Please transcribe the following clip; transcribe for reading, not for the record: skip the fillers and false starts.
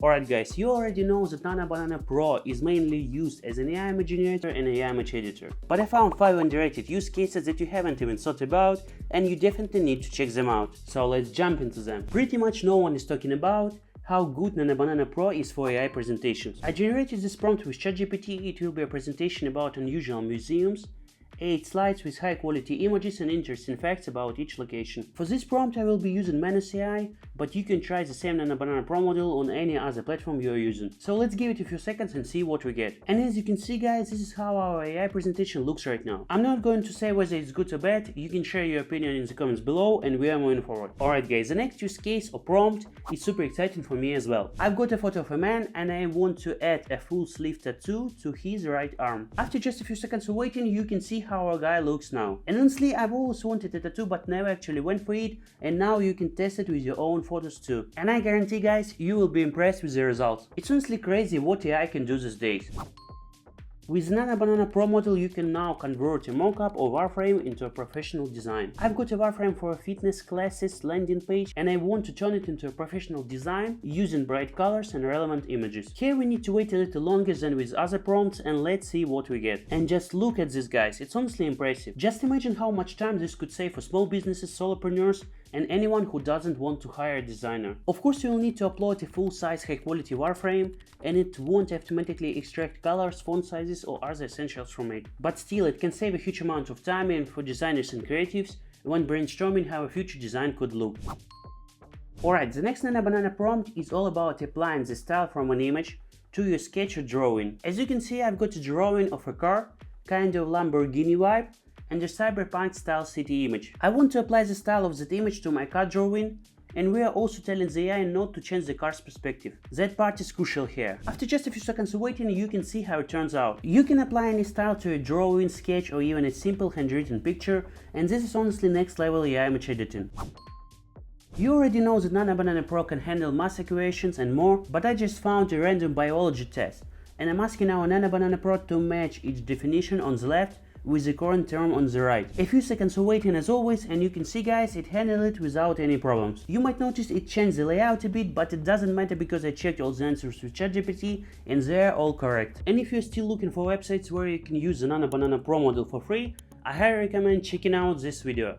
Alright guys, you already know that Nano Banana Pro is mainly used as an AI image generator and AI image editor. But I found 5 underrated use cases that you haven't even thought about, and you definitely need to check them out. So let's jump into them. Pretty much no one is talking about how good Nano Banana Pro is for AI presentations. I generated this prompt with ChatGPT. It will be a presentation about unusual museums, 8 slides with high quality images and interesting facts about each location. For this prompt I will be using Manus AI, but you can try the same Nano Banana Pro model on any other platform you are using. So let's give it a few seconds and see what we get. And as you can see guys, this is how our AI presentation looks right now. I'm not going to say whether it's good or bad, you can share your opinion in the comments below and we are moving forward. Alright guys, the next use case or prompt is super exciting for me as well. I've got a photo of a man and I want to add a full sleeve tattoo to his right arm. After just a few seconds of waiting, you can see how our guy looks now. And honestly, I've always wanted a tattoo but never actually went for it, and now you can test it with your own photos too. And I guarantee guys, you will be impressed with the results. It's honestly crazy what AI can do these days. With Nano Banana Pro model, you can now convert a mockup or wireframe into a professional design. I've got a wireframe for a fitness classes landing page and I want to turn it into a professional design using bright colors and relevant images. Here we need to wait a little longer than with other prompts, and let's see what we get. And just look at this guys, it's honestly impressive. Just imagine how much time this could save for small businesses, solopreneurs, and anyone who doesn't want to hire a designer. Of course you will need to upload a full-size high-quality wireframe, and it won't automatically extract colors, font sizes or other essentials from it. But still, it can save a huge amount of time and for designers and creatives when brainstorming how a future design could look. Alright, the next Nano Banana prompt is all about applying the style from an image to your sketch or drawing. As you can see, I've got a drawing of a car, kind of Lamborghini vibe, and a cyberpunk style city image. I want to apply the style of that image to my car drawing, and we are also telling the AI not to change the car's perspective. That part is crucial here. After just a few seconds of waiting, you can see how it turns out. You can apply any style to a drawing, sketch or even a simple handwritten picture, and this is honestly next level AI image editing. You already know that Nano Banana Pro can handle math equations and more, but I just found a random biology test, and I'm asking our Nano Banana Pro to match its definition on the left with the current term on the right. A few seconds of waiting as always, and you can see guys, it handled it without any problems. You might notice it changed the layout a bit, but it doesn't matter because I checked all the answers with ChatGPT and they're all correct. And if you're still looking for websites where you can use the Nano Banana Pro model for free, I highly recommend checking out this video.